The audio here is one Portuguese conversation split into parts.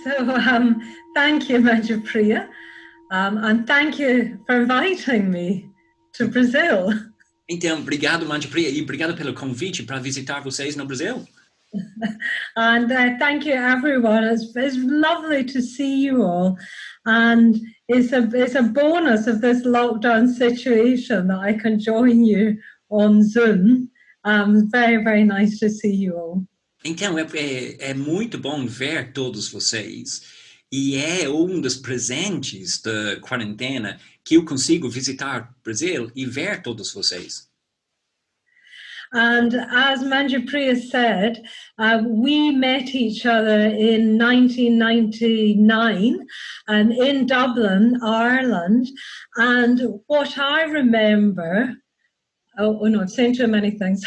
So thank you, Manjupriya, and thank you for inviting me to Brazil. Então, obrigado, Manjupriya, e obrigado pelo convite para visitar vocês no Brasil. And thank you, everyone. It's lovely to see you all, and it's a bonus of this lockdown situation that I can join you on Zoom. Very, very nice to see you all. Então, é muito bom ver todos vocês. E é um dos presentes da quarentena que eu consigo visitar o Brasil e ver todos vocês. And as Manjupriya said, we met each other in 1999 in Dublin, Ireland. And what I remember, oh no, I've saying too many things.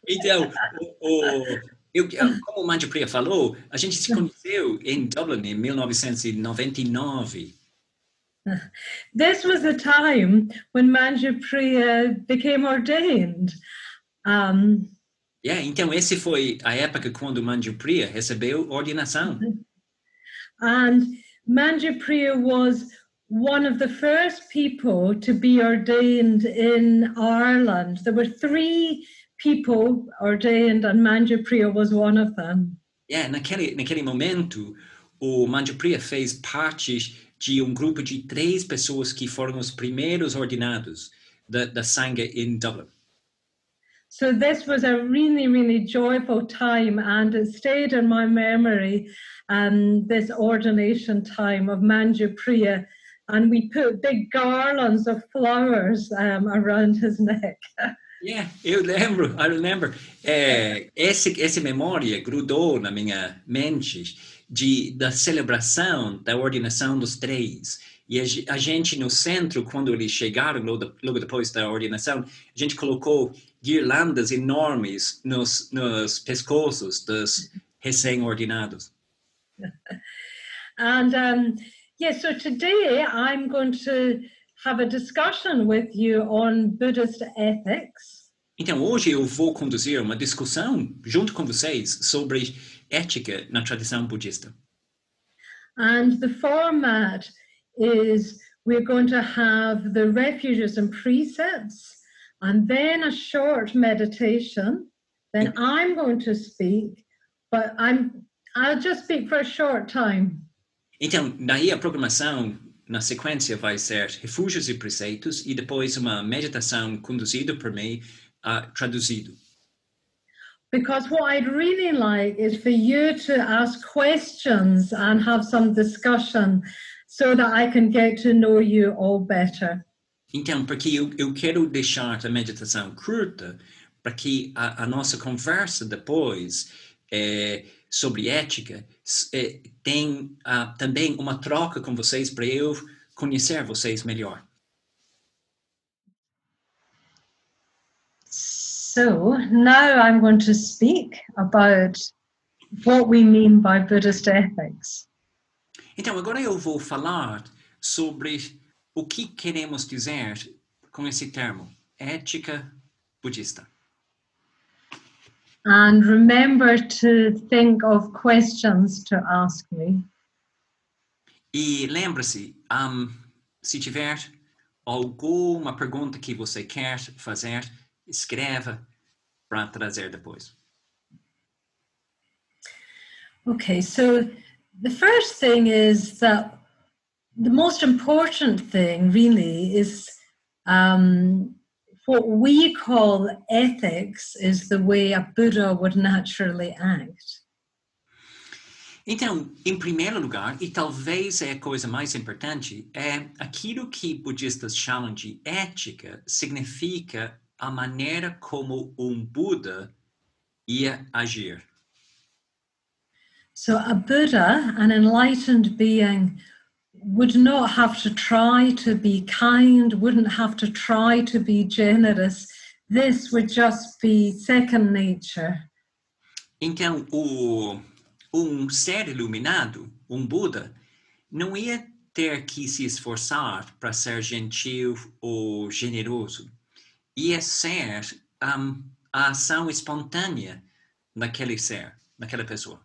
Então, como o Manjupriya falou, a gente se conheceu em Dublin em 1999. This was the time when Manjupriya became ordained. Então esse foi a época quando Manjupriya recebeu ordenação. And Manjupriya was one of the first people to be ordained in Ireland. There were 3 people ordained and Manjupriya was one of them. Naquele momento, o Manjupriya fez parte de grupo de 3 pessoas que foram os primeiros ordenados da Sangha em Dublin. So this was a really, really joyful time, and it stayed in my memory, this ordination time of Manjupriya, and we put big garlands of flowers around his neck. Eu lembro. Essa memória grudou na minha mente da celebração da ordenação dos 3. E a gente no centro, quando eles chegaram, logo depois da ordenação, a gente colocou guirlandas enormes nos pescoços dos recém-ordenados. And so today I'm going to have a discussion with you on Buddhist ethics. Então hoje eu vou conduzir uma discussão junto com vocês sobre ética na tradição budista. And the format is we're going to have the refuges and precepts, and then a short meditation. Then I'm going to speak, but I'll just speak for a short time. Então, daí a programação na sequência vai ser refúgios e preceitos e depois uma meditação conduzida por mim, traduzido. Because what I'd really like is for you to ask questions and have some discussion so that I can get to know you all better. Então, porque eu quero deixar a meditação curta para que a nossa conversa depois sobre ética tem também uma troca com vocês para eu conhecer vocês melhor. So now I'm going to speak about what we mean by Buddhist ethics. Então, agora eu vou falar sobre o que queremos dizer com esse termo, ética budista. And remember to think of questions to ask me. E lembre-se, se tiver alguma pergunta que você quer fazer, escreva para trazer depois. Okay, so the first thing is that the most important thing really is what we call ethics is the way a Buddha would naturally act. Então, em primeiro lugar, e talvez é a coisa mais importante, é aquilo que budistas chamam de ética, significa a maneira como Buda ia agir. So a Buddha, an enlightened being, would not have to try to be kind, wouldn't have to try to be generous. This would just be second nature. Então, ser iluminado, Buda, não ia ter que se esforçar para ser gentil ou generoso. Ia ser a ação espontânea daquele ser, daquela pessoa.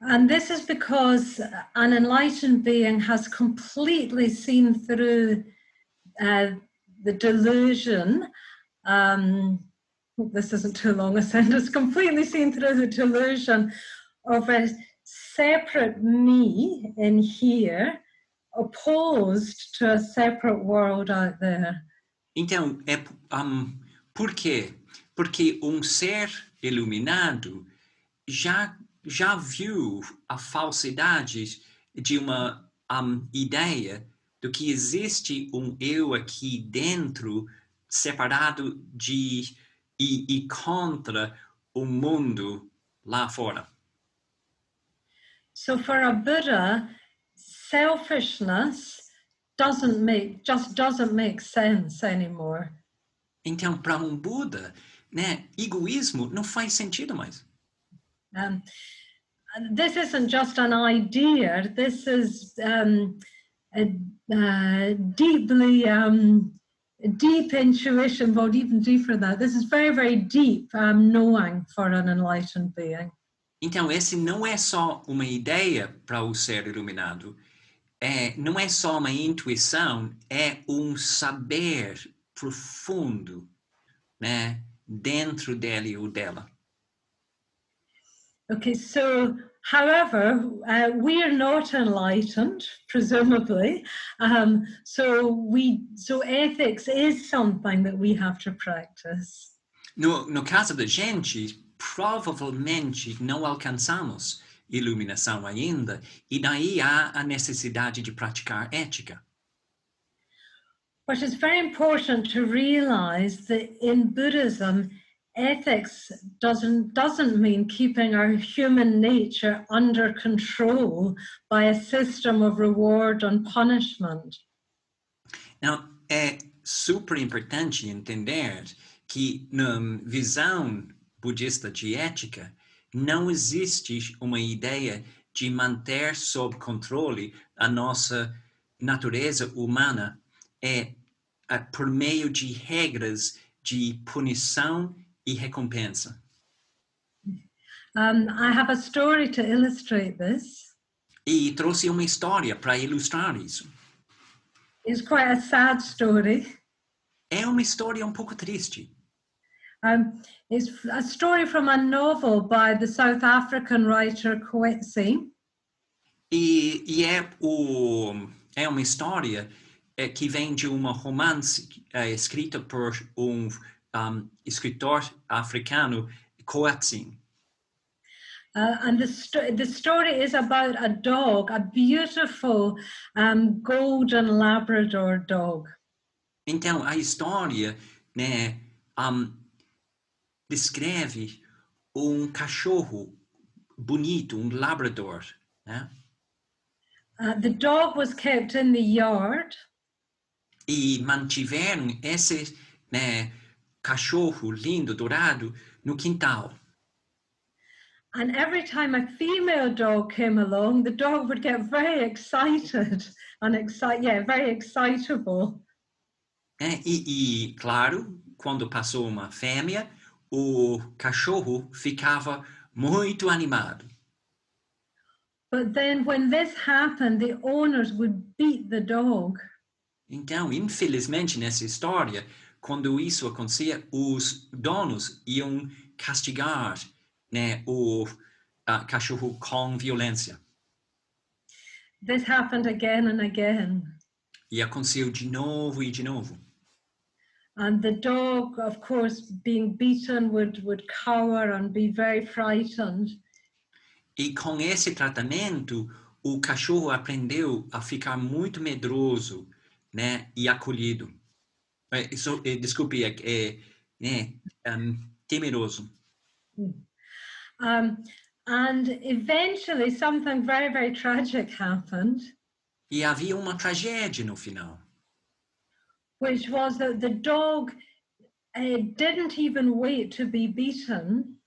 And this is because an enlightened being has completely seen through the delusion. Hope this isn't too long a sentence. Completely seen through the delusion of a separate me in here, opposed to a separate world out there. Então, por quê? Porque ser iluminado já viu a falsidade de uma ideia do que existe eu aqui dentro, separado e contra o mundo lá fora. So for a Buddha, selfishness doesn't make sense anymore. Então, para Buda, né, egoísmo não faz sentido mais. This isn't just an idea. This is deep intuition, but even deeper than that. This is very, very deep knowing for an enlightened being. Então, esse não é só uma ideia para o ser iluminado. Não é só uma intuição, é saber profundo, né, dentro dele ou dela. Okay, so, however, we are not enlightened, presumably. So ethics is something that we have to practice. No caso da gente, provavelmente não alcançamos iluminação ainda, e daí há a necessidade de praticar ética. But it's very important to realize that in Buddhism, ethics doesn't mean keeping our human nature under control by a system of reward and punishment. Então, é super importante entender que na visão budista de ética, não existe uma ideia de manter sob controle a nossa natureza humana por meio de regras de punição e recompensa. I have a story to illustrate this. E trouxe uma história para ilustrar isso. It's quite a sad story. É uma história um pouco triste. It's a story from a novel by the South African writer Coetzee. E é uma história que vem de uma romance escrita por escritor africano, Coetzee. And the story is about a dog, a beautiful golden Labrador dog. Então, a história, né, descreve cachorro bonito, Labrador, né? The dog was kept in the yard. E mantiveram esse, né, cachorro lindo, dourado, no quintal. And every time a female dog came along, the dog would get very excited and very excitable. E claro, quando passou uma fêmea, o cachorro ficava muito animado. But then when this happened, the owners would beat the dog. Então, infelizmente, nessa história, quando isso acontecia, os donos iam castigar, né, o cachorro com violência. This happened again and again. E aconteceu de novo e de novo. And the dog, of course, being beaten would cower and be very frightened. E com esse tratamento, o cachorro aprendeu a ficar muito medroso, né, e acolhido. Desculpe, temeroso. And eventually something very, very tragic happened. E havia uma tragédia no final. Which was that the dog didn't even wait to be beaten.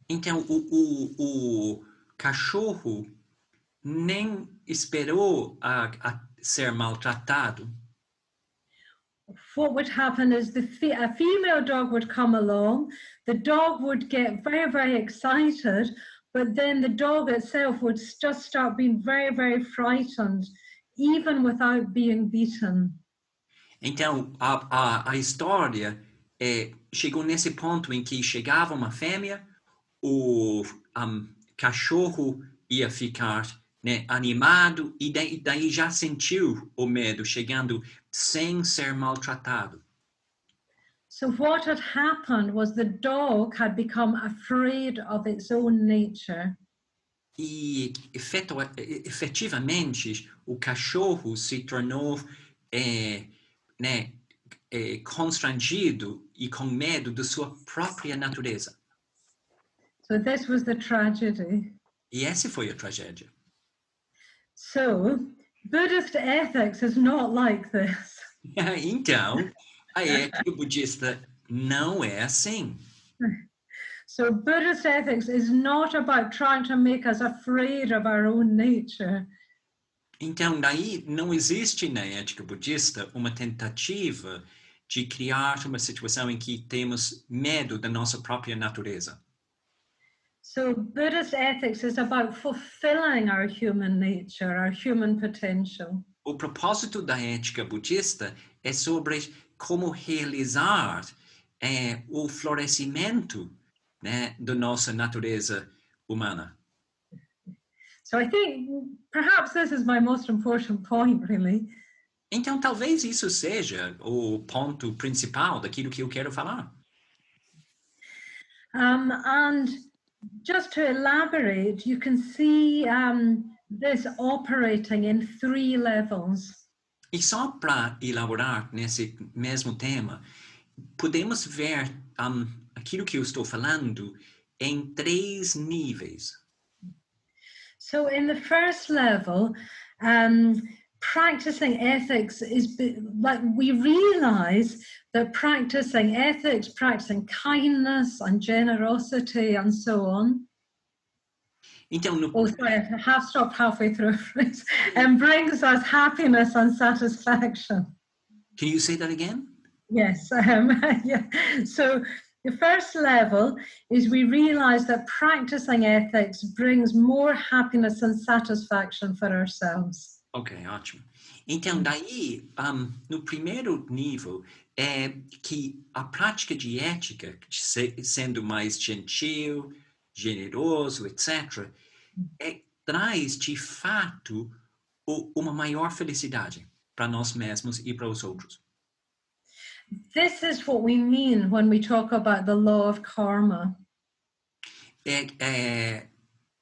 Então, o cachorro nem esperou a ser maltratado. What would happen is a female dog would come along, the dog would get very, very excited, but then the dog itself would just start being very, very frightened, even without being beaten. Então, a história chegou nesse ponto em que chegava uma fêmea, o cachorro ia ficar, né, animado e daí já sentiu o medo chegando sem ser maltratado. So what had happened was the dog had become afraid of its own nature. E efetivamente o cachorro se tornou constrangido e com medo de sua própria natureza. So this was the tragedy. E essa foi a tragédia. So Buddhist ethics is not like this. Então, a ética budista não é assim. So Buddhist ethics is not about trying to make us afraid of our own nature. Então, daí não existe na ética budista uma tentativa de criar uma situação em que temos medo da nossa própria natureza. So Buddhist ethics is about fulfilling our human nature, our human potential. O propósito da ética budista é sobre como realizar o florescimento, né, da nossa natureza humana. So I think perhaps this is my most important point, really. Então, talvez isso seja o ponto principal daquilo que eu quero falar. And just to elaborate, you can see this operating in 3 levels. E só para elaborar nesse mesmo tema, podemos ver aquilo que eu estou falando em 3 níveis. So in the first level, practicing ethics is like we realize that practicing ethics, practicing kindness and generosity and so on. Então, Sorry, I have stopped halfway through a phrase. And brings us happiness and satisfaction. Can you say that again? Yes. Yeah. So the first level is we realize that practicing ethics brings more happiness and satisfaction for ourselves. Ok, ótimo. Então, daí, no primeiro nível, é que a prática de ética, sendo mais gentil, generoso, etc., traz, de fato, uma maior felicidade para nós mesmos e para os outros. This is what we mean when we talk about the law of karma. É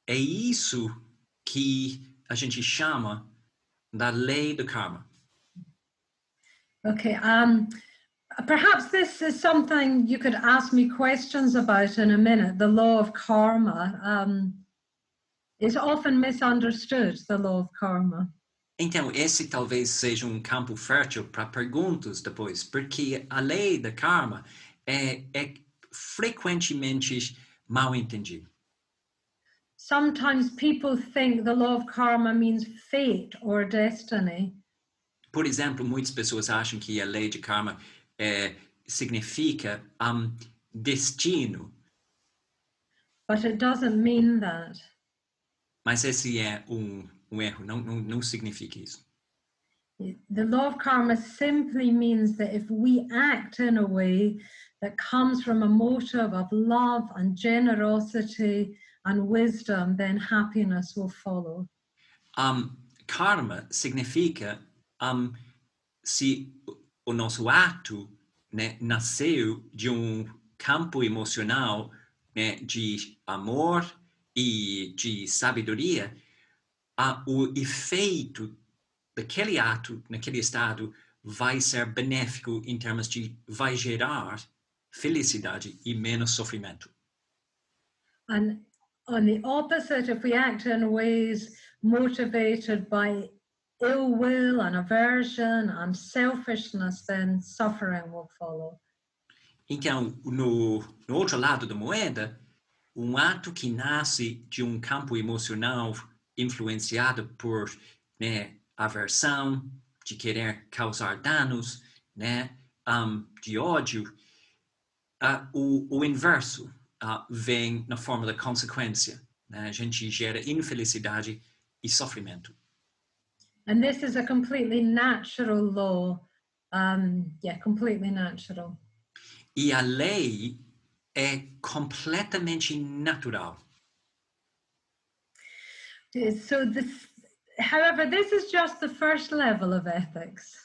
isso que a gente chama da lei do karma. Okay, perhaps this is something you could ask me questions about in a minute. The law of karma is often misunderstood, the law of karma. Então, esse talvez seja um campo fértil para perguntas depois, porque a lei do karma é frequentemente mal entendida. Sometimes people think the law of karma means fate or destiny. Por exemplo, muitas pessoas acham que a lei de karma significa destino. But it doesn't mean that. Mas esse é um erro, não significa isso. The law of karma simply means that if we act in a way that comes from a motive of love and generosity and wisdom, then happiness will follow. Karma significa se o nosso ato, né, nasceu de campo emocional, né, de amor e de sabedoria, o efeito daquele ato, naquele estado, vai ser benéfico em termos de vai gerar felicidade e menos sofrimento. And on the opposite, if we act in ways motivated by ill will and aversion and selfishness, then suffering will follow. Então, no outro lado da moeda, ato que nasce de campo emocional influenciado por, né, aversão, de querer causar danos, né, de ódio, o inverso vem na forma da consequência, né? A gente gera infelicidade e sofrimento. And this is a completely natural law. Completely natural. E a lei é completamente natural. However, this is just the first level of ethics.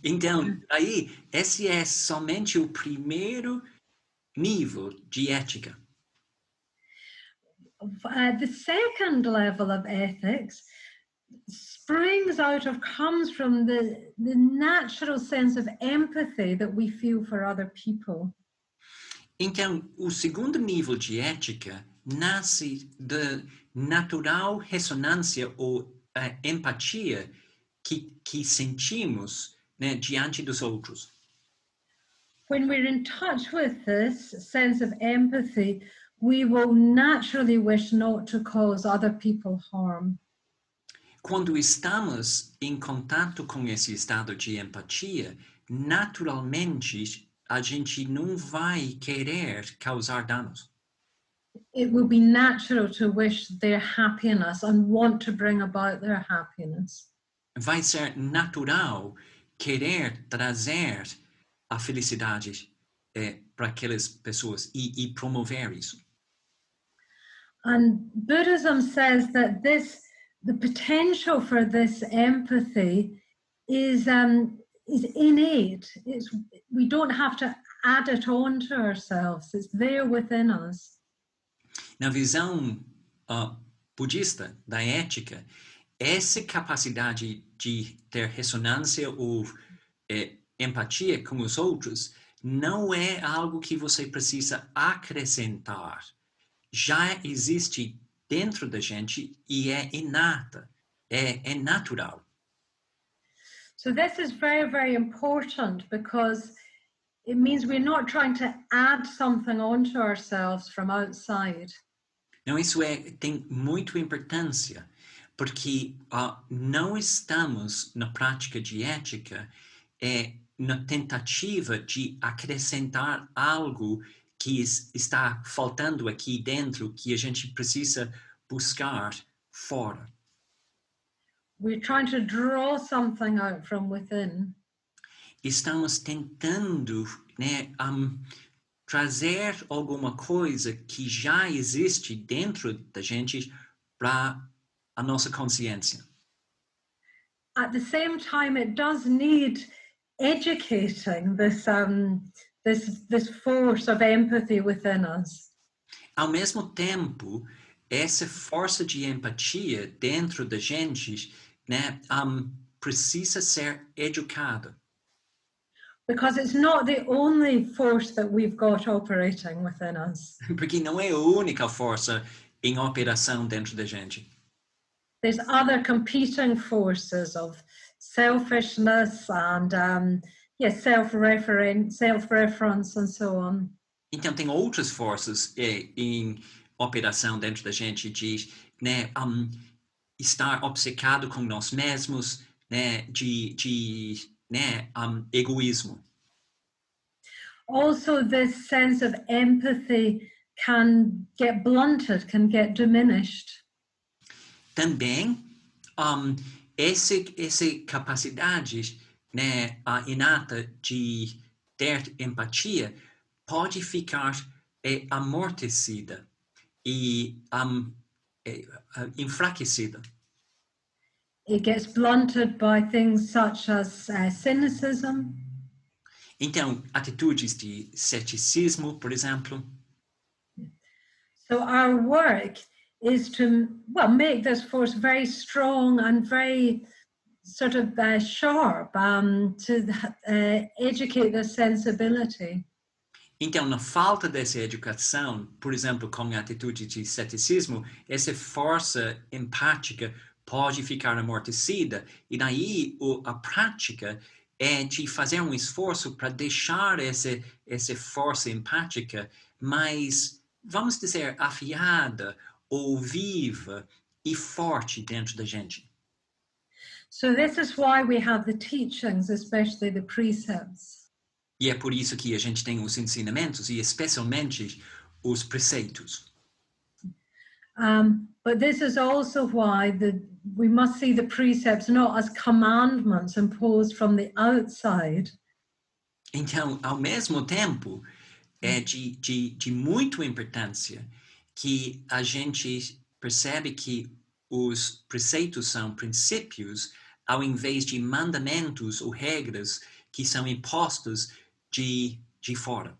Então, aí, esse é somente o primeiro nível de ética. The second level of ethics comes from the natural sense of empathy that we feel for other people. Então, o segundo nível de ética nasce da natural ressonância ou empatia que sentimos, né, diante dos outros. When we're in touch with this sense of empathy, we will naturally wish not to cause other people harm. Quando estamos em contato com esse estado de empatia, naturalmente a gente não vai querer causar danos. It will be natural to wish their happiness and want to bring about their happiness. Vai ser natural querer trazer a felicidade para aquelas pessoas e promover isso. And Buddhism says that the potential for this empathy is innate. We don't have to add it on to ourselves. It's there within us. Na visão budista da ética, essa capacidade de ter ressonância ou empatia com os outros não é algo que você precisa acrescentar. Já existe dentro da gente e é inata, é natural. So this is very, very important because it means we're not trying to add something onto ourselves from outside. Não, isso tem muita importância, porque não estamos na prática de ética na tentativa de acrescentar algo que está faltando aqui dentro, que a gente precisa buscar fora. We're trying to draw something out from within. Estamos tentando, né, trazer alguma coisa que já existe dentro da gente para a nossa consciência. At the same time, it does need educating this force of empathy within us. Ao mesmo tempo, essa força de empatia dentro da gente, né, precisa ser educada. Because it's not the only force that we've got operating within us. Porque não é a única força em operação dentro da gente. There's other competing forces of selfishness and self-reference and so on. Então tem outras forças em operação dentro da gente de, né, estar obcecado com nós mesmos, né, de egoísmo. Also, this sense of empathy can get blunted, can get diminished. Também, essa capacidade, né, inata de ter empatia pode ficar amortecida e enfraquecida. It gets blunted by things such as cynicism. Então, atitudes de ceticismo, por exemplo. So our work is to, make this force very strong and very sort of sharp to educate this sensibility. Então, na falta dessa educação, por exemplo, com a atitude de ceticismo, essa força empática pode ficar amortecida. E daí a prática é de fazer um esforço para deixar essa força empática mais, vamos dizer, afiada ou viva e forte dentro da gente. So this is why we have the teachings, especially the precepts. E é por isso que a gente tem os ensinamentos e especialmente os preceitos. But this is also why we must see the precepts not as commandments imposed from the outside. Então, ao mesmo tempo, é de muita importância que a gente percebe que os preceitos são princípios ao invés de mandamentos ou regras que são impostos de fora.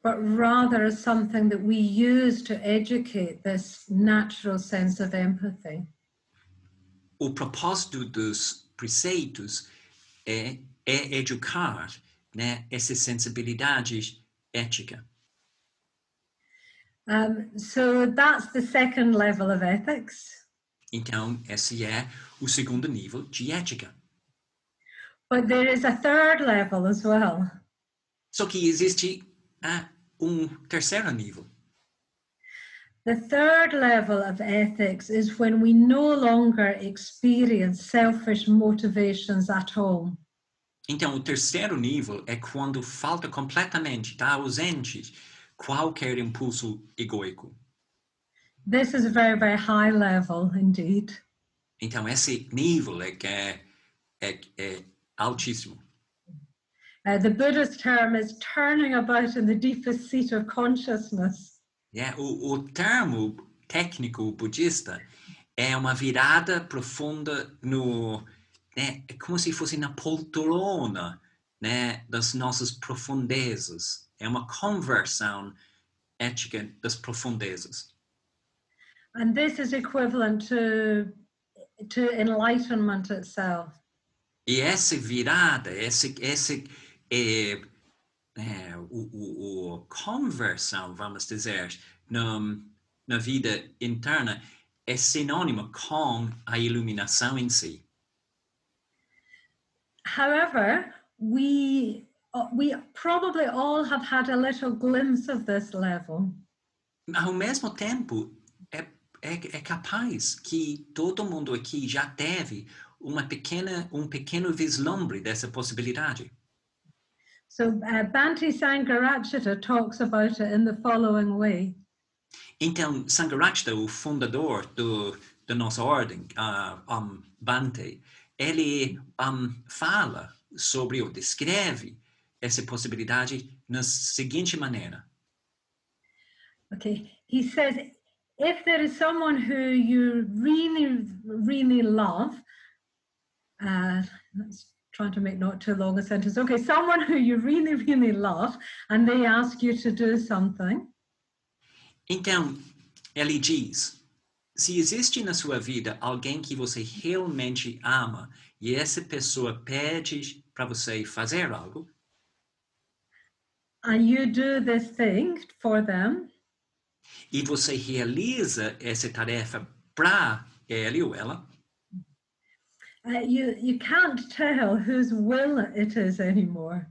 But rather as something that we use to educate this natural sense of empathy. O propósito dos preceitos é educar, né, essa sensibilidade ética. So that's the second level of ethics. Então, esse é o segundo nível de ética. But there is a third level as well. Só que existe terceiro nível. The third level of ethics is when we no longer experience selfish motivations at all. Então, o terceiro nível é quando falta completamente, está ausente qualquer impulso egoico. This is a very, very high level indeed. Então, esse nível é altíssimo. The Buddhist term is turning about in the deepest seat of consciousness. O termo técnico budista é uma virada profunda é como se fosse na poltrona, né, das nossas profundezas. É uma conversão ética das profundezas. And this is equivalent to enlightenment itself. E essa virada, conversão, vamos dizer, na vida interna, é sinônimo com a iluminação em si. However, we probably all have had a little glimpse of this level. Ao mesmo tempo, é capaz que todo mundo aqui já teve um pequeno vislumbre dessa possibilidade. So Bhante Sangharakshita talks about it in the following way. Então, Sangharakshita, o fundador da nossa ordem, Bhante, ele fala sobre ou descreve essa possibilidade na seguinte maneira. Okay, he says, if there is someone who you really, really love, let's trying to make not too long a sentence. Okay, someone who you really, really love, and they ask you to do something. Então, ele diz, se existe na sua vida alguém que você realmente ama e essa pessoa pede para você fazer algo, and you do this thing for them, e você realiza essa tarefa para ele ou ela, you can't tell whose will it is anymore.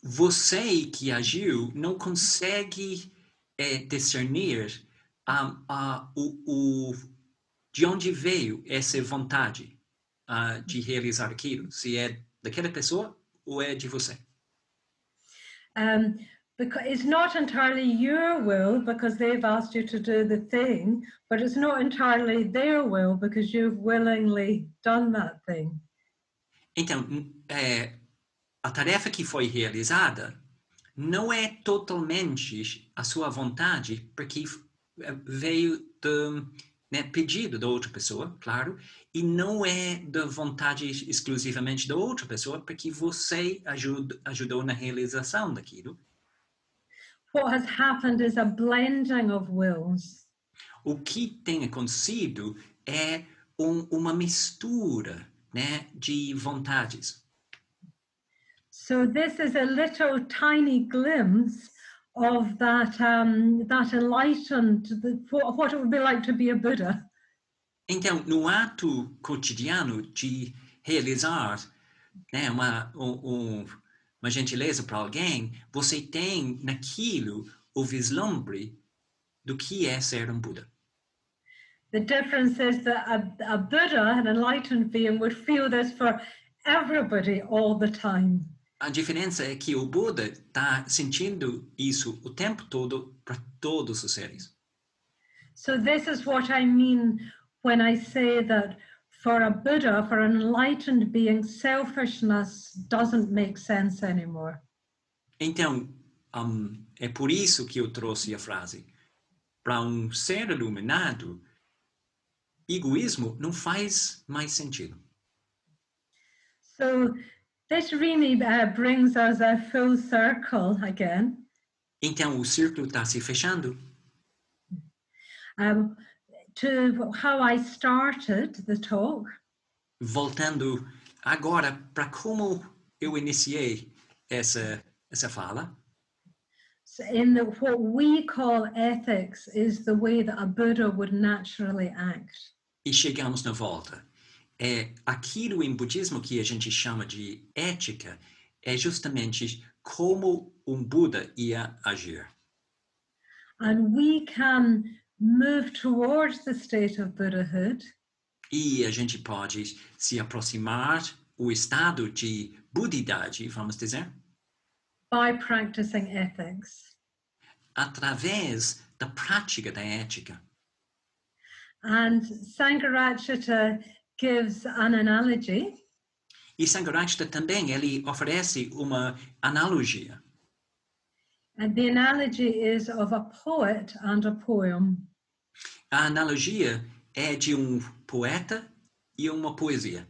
Você que agiu não consegue discernir de onde veio essa vontade de realizar aquilo, se é daquela pessoa ou é de você. Because it's not entirely your will because they've asked you to do the thing, but it's not entirely their will because you've willingly done that thing. Então, a tarefa que foi realizada não é totalmente a sua vontade, porque veio do pedido da outra pessoa, claro, e não é da vontade exclusivamente da outra pessoa, porque você ajudou na realização daquilo. What has happened is a blending of wills. O que tem acontecido é uma mistura, né, de vontades. So this is a little tiny glimpse of that enlightened, what it would be like to be a Buddha. Então, no ato cotidiano de realizar, né, uma gentileza para alguém, você tem naquilo o vislumbre do que é ser um Buda. The difference is that a Buddha, an enlightened being, would feel this for everybody all the time. A diferença é que o Buda está sentindo isso o tempo todo para todos os seres. So this is what I mean when I say that for a Buddha, for an enlightened being, selfishness doesn't make sense anymore. Então, é por isso que eu trouxe a frase. Para ser iluminado, egoísmo não faz mais sentido. So this really brings us a full circle again. Então, o círculo está se fechando. To how I started the talk. Voltando agora para como eu iniciei essa fala. So what we call ethics is the way that a Buddha would naturally act. E chegamos na volta. Aquilo em budismo que a gente chama de ética é justamente como Buda ia agir. And we can move towards the state of Buddhahood. E a gente pode se aproximar o estado de budidade, vamos dizer, by practicing ethics. através da prática da ética. And Sangharakshita gives an analogy. E Sangharakshita também, ele oferece uma analogia. And the analogy is of a poet and a poem. A analogia é de poeta e uma poesia.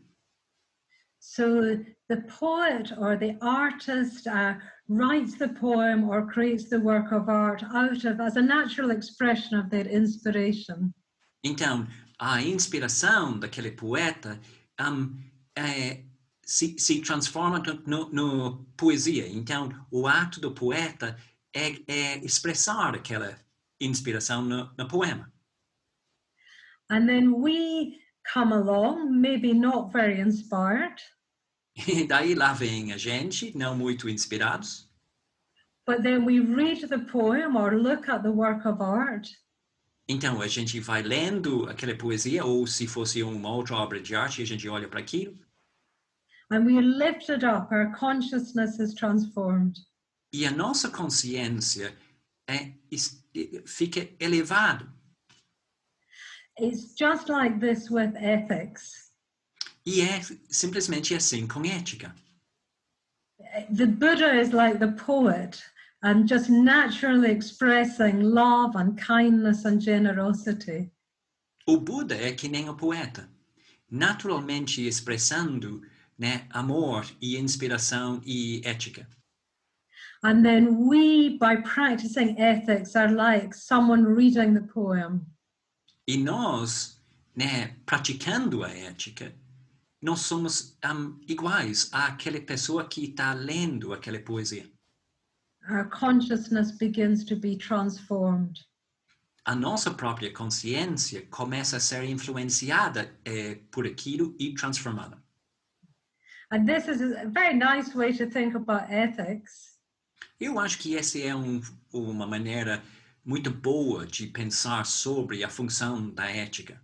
So the poet or the artist writes the poem or creates the work of art as a natural expression of their inspiration. Então, a inspiração daquele poeta se transforma no poesia. Então, o ato do poeta é expressar aquela inspiração no poema. And then we come along, maybe not very inspired. E daí lá vem a gente, não muito inspirados. But then we read the poem or look at the work of art. Então a gente vai lendo aquela poesia, ou se fosse uma outra obra de arte, a gente olha para aquilo. And we are lifted up, our consciousness is transformed. E a nossa consciência fica elevado. It's just like this with ethics. E é simplesmente assim com ética. The Buddha is like the poet and just naturally expressing love and kindness and generosity. O Buda é que nem o poeta, naturalmente expressando, né, amor e inspiração e ética. And then we, by practicing ethics, are like someone reading the poem. E nós, né, praticando a ética, nós somos iguais àquela pessoa que está lendo aquela poesia. Our consciousness begins to be transformed. A nossa própria consciência começa a ser influenciada por aquilo e transformada. And this is a very nice way to think about ethics. Eu acho que essa é uma maneira muito boa de pensar sobre a função da ética.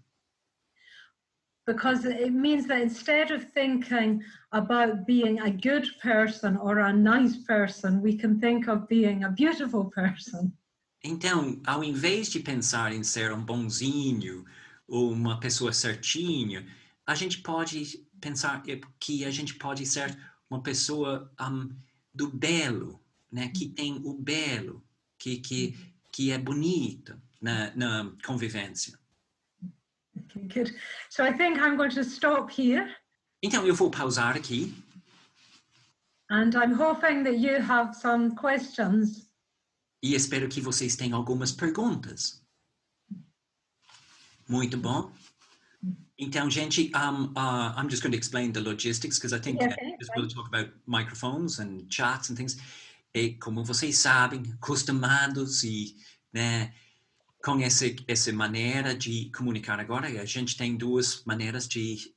Because it means that instead of thinking about being a good person or a nice person, we can think of being a beautiful person. Então, ao invés de pensar em ser bonzinho ou uma pessoa certinha, a gente pode pensar que a gente pode ser uma pessoa do belo, né? Que tem o belo, que é bonita na convivência. Okay, good. So I think I'm going to stop here. Então, eu vou pausar aqui. And I'm hoping that you have some questions. E espero que vocês tenham algumas perguntas. Muito bom. Então, gente, I'm just going to explain the logistics because I think we'll talk about microphones and chats and things. E como vocês sabem, acostumados e, né, com essa maneira de comunicar agora, a gente tem duas maneiras de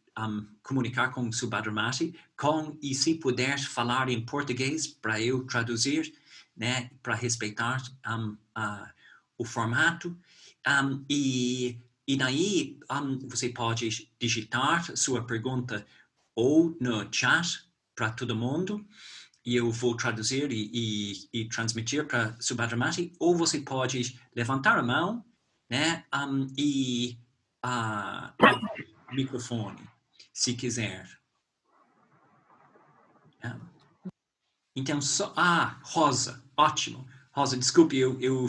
comunicar com o Subhadramati, e se puder falar em português para eu traduzir, né, para respeitar o formato. E daí você pode digitar sua pergunta ou no chat para todo mundo, e eu vou traduzir e transmitir para Subhadramati, ou você pode levantar a mão né? Microfone, se quiser. Então, Rosa, ótimo. Rosa, desculpe, eu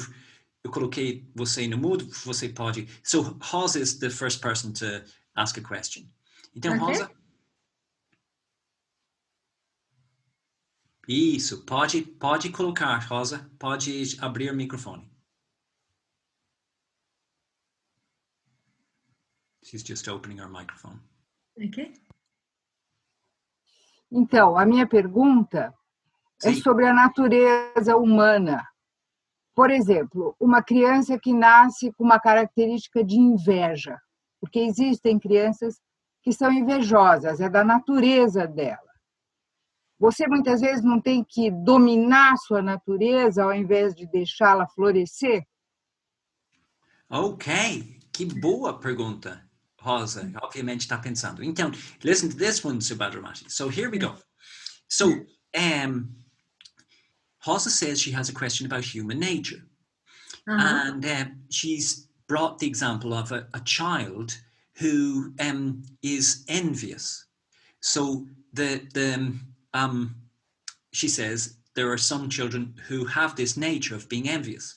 coloquei você no mudo, você pode... So, Rosa is the first person to ask a question. Então, Okay. Rosa... Isso, pode colocar, Rosa, pode abrir o microfone. She's just opening her microphone. Okay. Então, a minha pergunta é Sim. sobre a natureza humana. Por exemplo, uma criança que nasce com uma característica de inveja, porque existem crianças que são invejosas, é da natureza dela. Você muitas vezes não tem que dominar sua natureza ao invés de deixá-la florescer? Ok, que boa pergunta, Rosa. Obviamente está pensando. Então, listen to this one, Subhadramati. So here we go. So, Rosa says she has a question about human nature. And she's brought the example of a child who is envious. So she says there are some children who have this nature of being envious.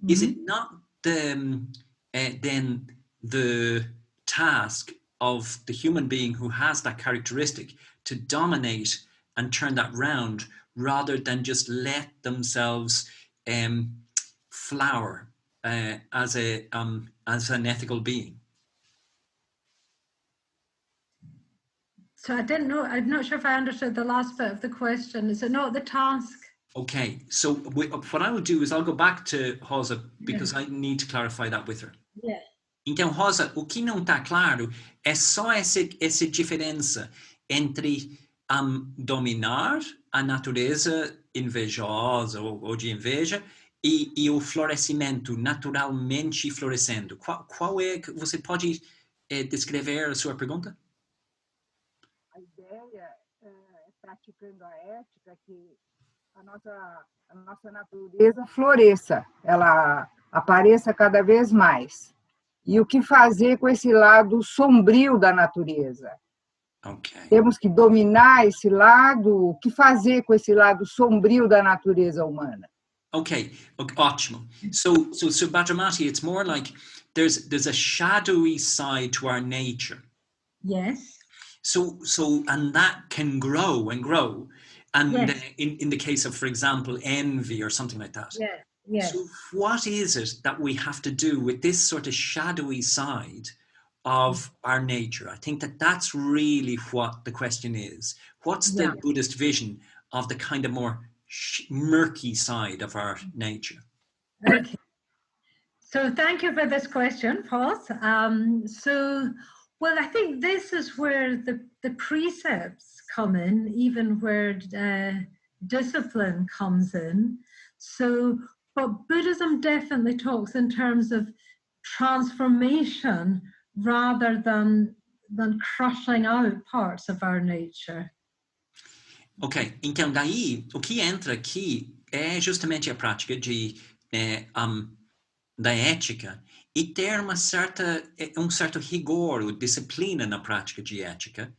Is it not then the task of the human being who has that characteristic to dominate and turn that round rather than just let themselves flower as an ethical being? So I didn't know, I'm not sure if I understood the last bit of the question. Is it not the task? Okay, so what I will do is I'll go back to Rosa because I need to clarify that with her. Yeah. Então, Rosa, o que não está claro é só essa diferença entre dominar a natureza invejosa ou de inveja e o florescimento naturalmente florescendo. Qual é que você pode descrever a sua pergunta? A ideia é praticando a ética que a nossa natureza floresça, ela apareça cada vez mais. E o que fazer com esse lado sombrio da natureza? Okay. Temos que dominar esse lado, o que fazer com esse lado sombrio da natureza humana? Okay, ótimo. So Subhadramati, it's more like there's a shadowy side to our nature. Yes. So and that can grow and grow. And yes. in the case of, for example, envy or something like that. Yeah. Yes. So what is it that we have to do with this sort of shadowy side of our nature? I think that's really what the question is. What's the Buddhist vision of the kind of more murky side of our nature? Okay. So thank you for this question, Paul. Well, I think this is where the precepts come in, even where discipline comes in. So, but Buddhism definitely talks in terms of transformation rather than crushing out parts of our nature. Ok, então daí o que entra aqui é justamente a prática da ética e ter um certo rigor ou disciplina na prática de ética.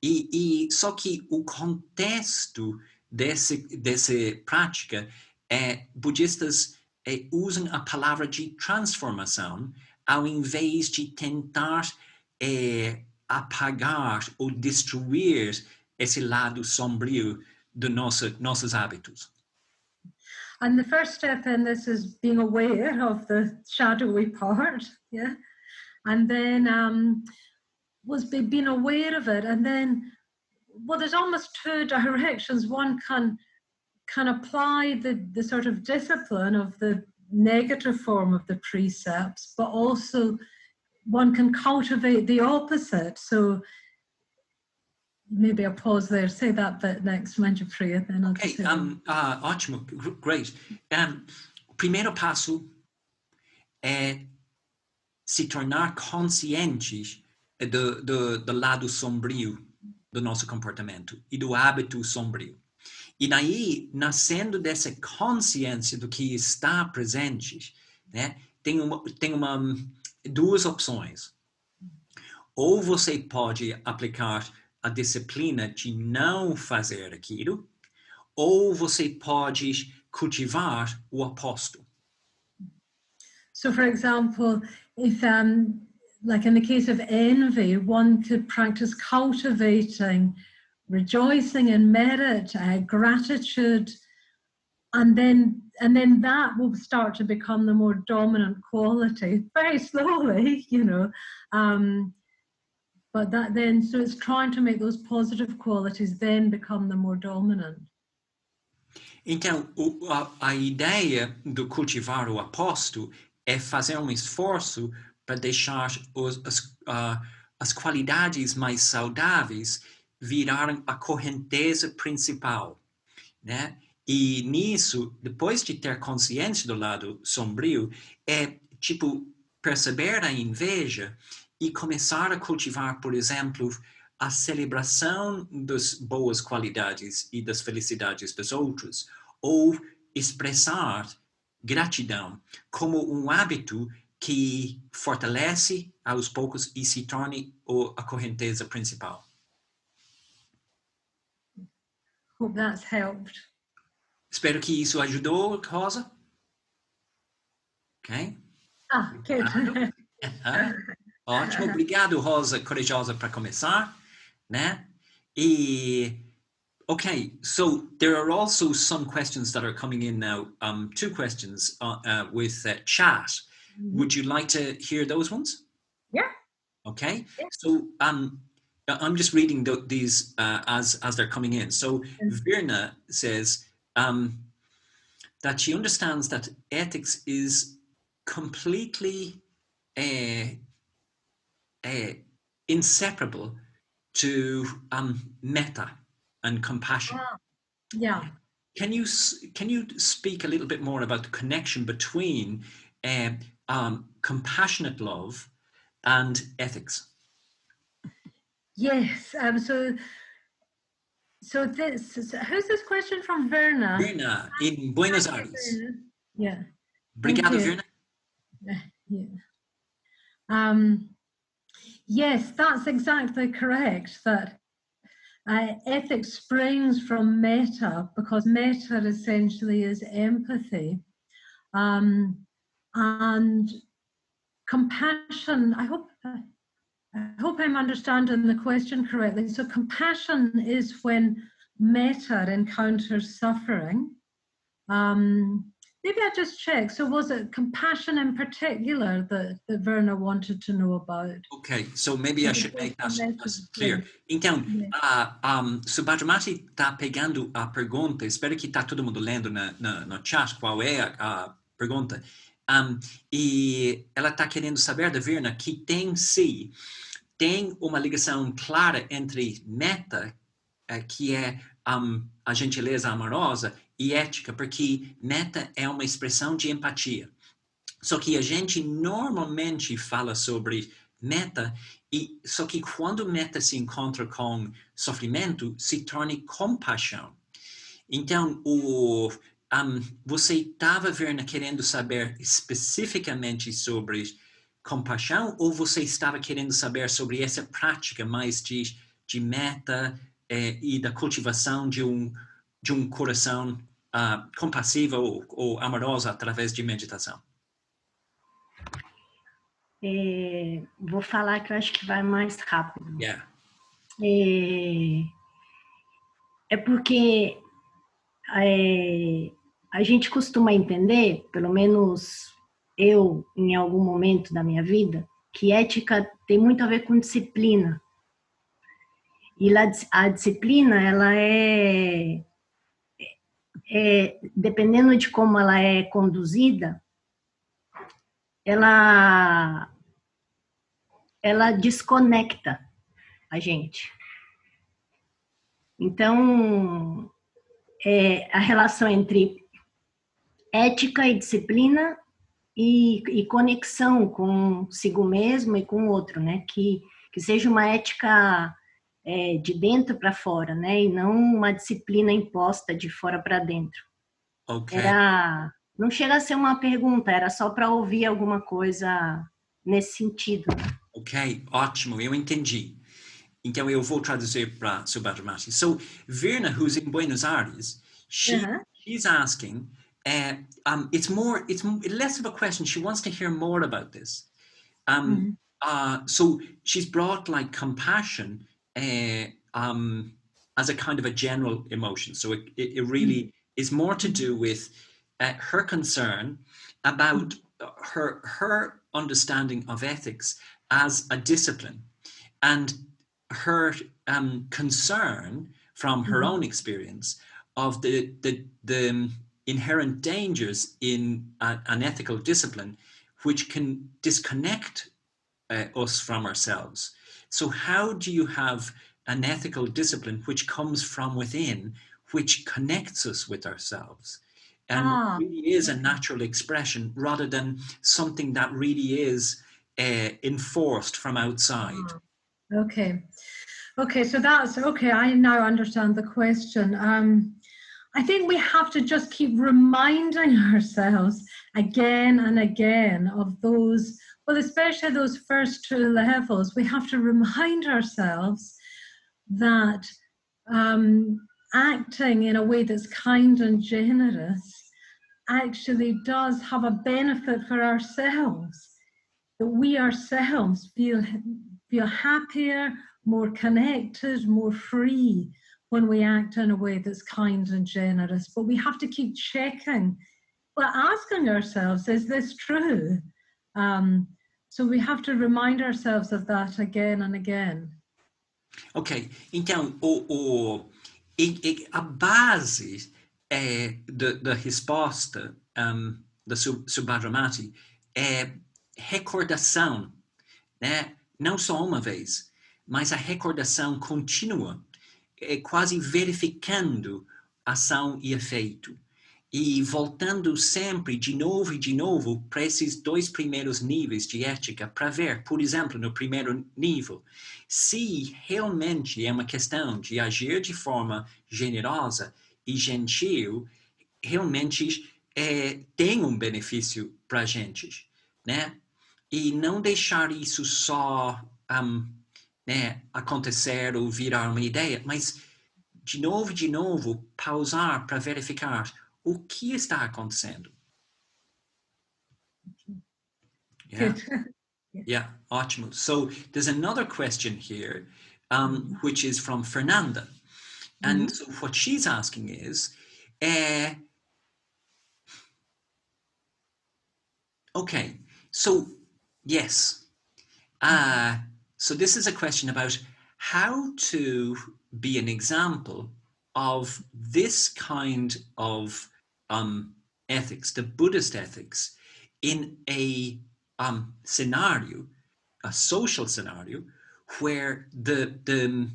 E só que o contexto dessa prática budistas usam a palavra de transformação ao invés de tentar apagar ou destruir esse lado sombrio de nossos hábitos. And the first step in this is being aware of the shadowy part, and then was being aware of it, and then, well, there's almost two directions. One can apply the sort of discipline of the negative form of the precepts, but also one can cultivate the opposite. So maybe I'll pause there, say that bit next, Manjupriya, then I'll Okay, ótimo, great. O primeiro passo é se tornar conscientes do lado sombrio do nosso comportamento e do hábito sombrio. E daí, nascendo dessa consciência do que está presente, né, duas opções. Ou você pode aplicar a disciplina de não fazer aquilo, ou você pode cultivar o oposto. So, for example, if, like in the case of envy, one could practice cultivating, rejoicing in merit, gratitude, and then that will start to become the more dominant quality, very slowly, you know. But that then, so it's trying to make those positive qualities then become the more dominant. Então, a ideia do cultivar o oposto é fazer um esforço para deixar as qualidades mais saudáveis virarem a correnteza principal, né? E nisso, depois de ter consciência do lado sombrio, é tipo perceber a inveja e começar a cultivar, por exemplo, a celebração das boas qualidades e das felicidades dos outros, ou expressar gratidão como um hábito que fortalece aos poucos e se torne a correnteza principal. Hope that's helped. Espero que isso ajudou, Rosa. Ok? Good. Ótimo, obrigado, Rosa, corajosa para começar, né? E okay, so there are also some questions that are coming in now. Two questions with chat. Mm-hmm. Would you like to hear those ones? Yeah. Okay. Yeah. So I'm just reading these as they're coming in. So Virna says that she understands that ethics is completely inseparable to metta and compassion. Yeah. Can you speak a little bit more about the connection between compassionate love and ethics? Yes. So who's this question from? Verna. Verna in Buenos Aires. Yeah. Obrigado, Verna. Yeah. Yes, that's exactly correct. That ethics springs from metta, because metta essentially is empathy, and compassion. I hope I'm understanding the question correctly. So compassion is when metta encounters suffering. Maybe I just check. So was it compassion in particular that Verna wanted to know about? Okay, so maybe I should make that clear. Então, Subhadramati está pegando a pergunta, espero que está todo mundo lendo no chat qual é a pergunta. E ela está querendo saber da Verna que tem uma ligação clara entre metta, que é a gentileza amorosa, e ética, porque metta é uma expressão de empatia. Só que a gente normalmente fala sobre metta, só que quando metta se encontra com sofrimento, se torna compaixão. Então, você estava, Verna, querendo saber especificamente sobre compaixão, ou você estava querendo saber sobre essa prática mais de metta e da cultivação de um coração compassivo ou amoroso através de meditação? Vou falar que eu acho que vai mais rápido. Yeah. É porque a gente costuma entender, pelo menos eu, em algum momento da minha vida, que ética tem muito a ver com disciplina. E a disciplina, ela dependendo de como ela é conduzida, ela desconecta a gente. Então, a relação entre ética e disciplina e conexão consigo mesmo e com o outro, né? Que seja uma ética de dentro para fora, né? E não uma disciplina imposta de fora para dentro. Okay. Não chega a ser uma pergunta, era só para ouvir alguma coisa nesse sentido. Ok, ótimo, eu entendi. Então eu vou traduzir para Subhadramati. So Virna, who's in Buenos Aires, she's asking, it's less of a question. She wants to hear more about this. So she's brought like compassion as a kind of a general emotion. So it really is more to do with her concern about her understanding of ethics as a discipline, and her concern from her own experience of the inherent dangers in an ethical discipline, which can disconnect us from ourselves. So how do you have an ethical discipline which comes from within, which connects us with ourselves, and really is a natural expression rather than something that really is enforced from outside? Okay, so that's okay. I now understand the question. I think we have to just keep reminding ourselves again and again of those, well, especially those first two levels. We have to remind ourselves that acting in a way that's kind and generous actually does have a benefit for ourselves, that we ourselves feel happier, more connected, more free when we act in a way that's kind and generous. But we have to keep checking, well, asking ourselves, is this true? So we have to remind ourselves of that again and again. Ok, então a base da resposta da Subhadramati é recordação, né? Não só uma vez, mas a recordação contínua, quase verificando ação e efeito, e voltando sempre de novo e de novo para esses dois primeiros níveis de ética, para ver, por exemplo, no primeiro nível, se realmente é uma questão de agir de forma generosa e gentil, realmente tem um benefício para a gente, né? E não deixar isso só acontecer ou virar uma ideia, mas de novo, pausar para verificar o que está acontecendo. Yeah. Yeah, ótimo. So there's another question here, which is from Fernanda. And so what she's asking is, okay, so yes. So this is a question about how to be an example of this kind of ethics, the Buddhist ethics, in a scenario, a social scenario, where the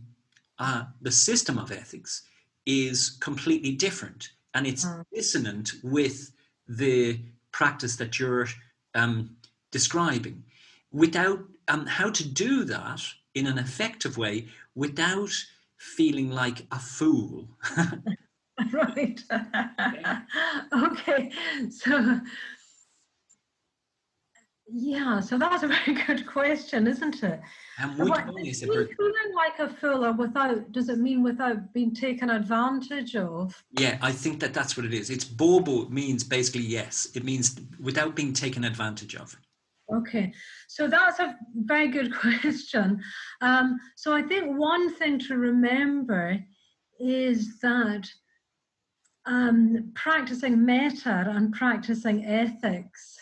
system of ethics is completely different, and it's dissonant with the practice that you're describing. Without how to do that in an effective way without feeling like a fool. Right. Okay. So, yeah, so that's a very good feeling like a fool, or does it mean without being taken advantage of? Yeah, I think that's what it is. It's bobo means basically yes. It means without being taken advantage of. Okay, so that's a very good question. So I think one thing to remember is that practicing metta and practicing ethics,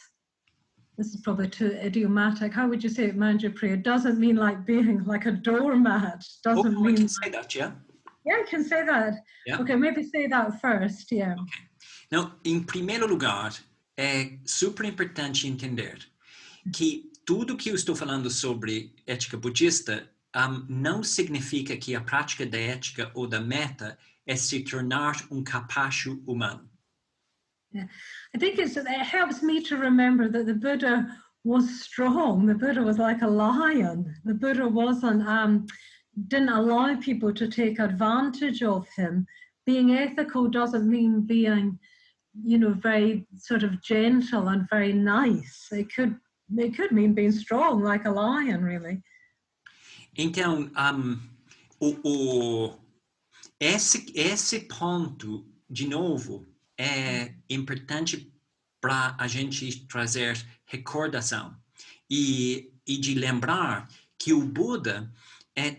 this is probably too idiomatic. How would you say it, Manjupriya? It doesn't mean like being like a doormat. Doesn't mean. I can say that, yeah. Yeah, I can say that. Yeah. Okay, maybe say that first, yeah. Okay. Now, em primeiro lugar, é super importante entender que tudo que eu estou falando sobre ética budista não significa que a prática da ética ou da meta é se tornar capacho humano. Yeah. I think it helps me to remember that the Buddha was strong. The Buddha was like a lion. The Buddha didn't allow people to take advantage of him. Being ethical doesn't mean being very sort of gentle and very nice. It could mean being strong, like a lion, really. Então, esse ponto, de novo, é importante para a gente trazer recordação e de lembrar que o Buda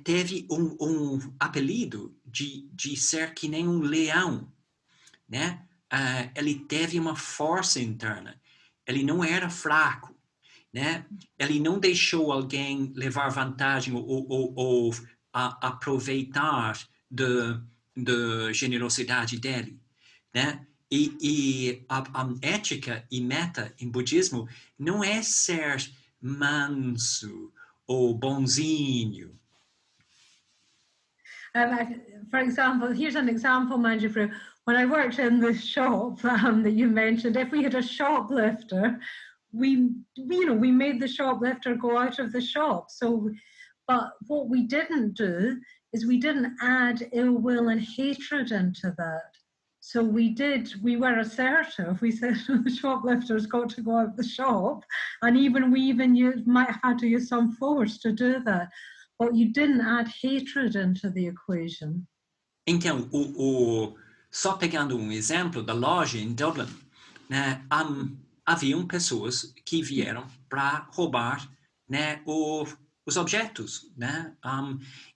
teve um apelido de ser que nem um leão, né? Ele teve uma força interna, ele não era fraco, né? Ele não deixou alguém levar vantagem ou aproveitar da generosidade dele, né? E a ética e meta em budismo não é ser manso ou bonzinho. For example, here's an example, Manjifru. When I worked in the shop that you mentioned, if we had a shoplifter, we made the shoplifter go out of the shop. So, but what we didn't do is we didn't add ill will and hatred into that. So we were assertive. We said the shoplifter's got to go out of the shop, and you might have had to use some force to do that. But you didn't add hatred into the equation. Então, só pegando um exemplo da loja em Dublin, né, haviam pessoas que vieram para roubar, né, os objetos, né,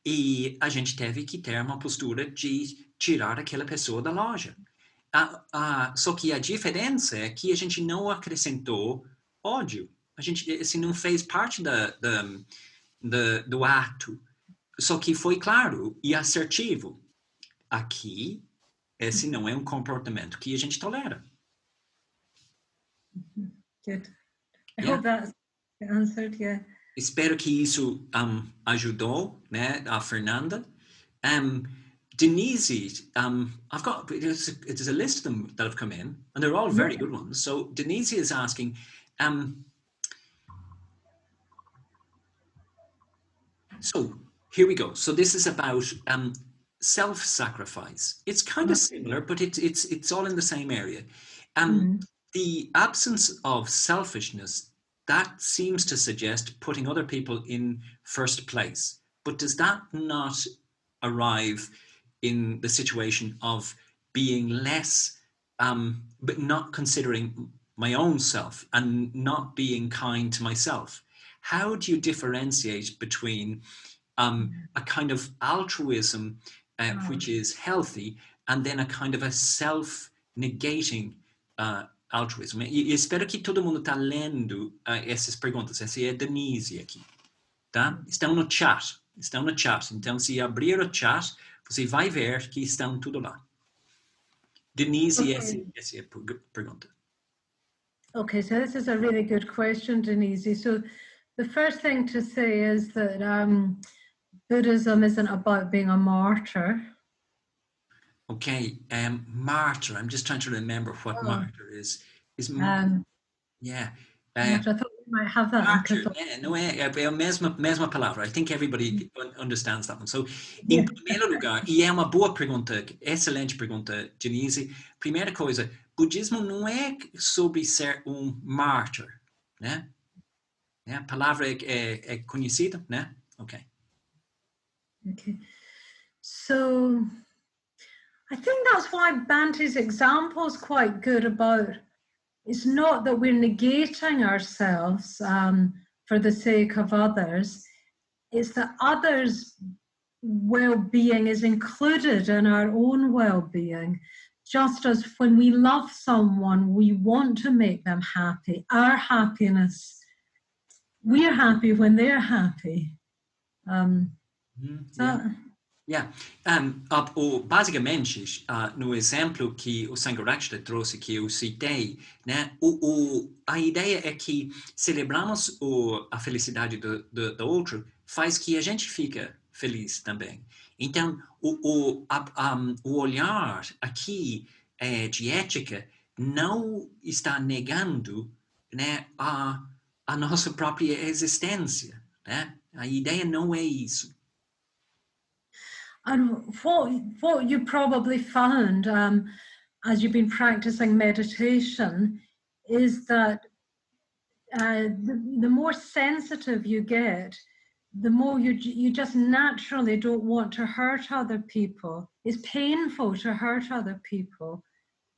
e a gente teve que ter uma postura de tirar aquela pessoa da loja. Só que a diferença é que a gente não acrescentou ódio. A gente não fez parte do ato. Só que foi claro e assertivo. Aqui, esse não é um comportamento que a gente tolera. Good. I hope that's answered, yeah. Espero que isso ajudou, né, a Fernanda. Denise, I've got, there's a list of them that have come in, and they're all very good ones. So Denise is asking, so here we go. So this is about self-sacrifice. It's kind of similar, but it's all in the same area. The absence of selfishness, that seems to suggest putting other people in first place. But does that not arrive in the situation of being less, but not considering my own self and not being kind to myself? How do you differentiate between a kind of altruism, which is healthy, and then a kind of a self-negating altruism? E espero que todo mundo está lendo essas perguntas. Essa é a Denise aqui, tá? Estão no chat. Então, se abrir o chat, você vai ver que estão tudo lá. Denise, okay. Essa é a pergunta. Okay, so this is a really good question, Denise. So the first thing to say is that Buddhism isn't about being a martyr. Okay, martyr. I'm just trying to remember what martyr is. Yeah. I thought we might have that. Martyr, não é a mesma palavra. I think everybody understands that one. So, em primeiro lugar, e é uma boa pergunta, excelente pergunta, Denise. Primeira coisa, budismo não é sobre ser mártir, né? A palavra é conhecida, né? Okay. So, I think that's why Bante's example is quite good about, it's not that we're negating ourselves for the sake of others, it's that others' well-being is included in our own well-being. Just as when we love someone, we want to make them happy. Our happiness, we're happy when they're happy. Basicamente, no exemplo que o Sangharakshita trouxe, que eu citei, né, a ideia é que celebramos a felicidade do outro, faz que a gente fica feliz também. Então, o olhar aqui de ética não está negando, né, a nossa própria existência, né? A ideia não é isso. And what you probably found, as you've been practicing meditation, is that the more sensitive you get, the more you just naturally don't want to hurt other people. It's painful to hurt other people.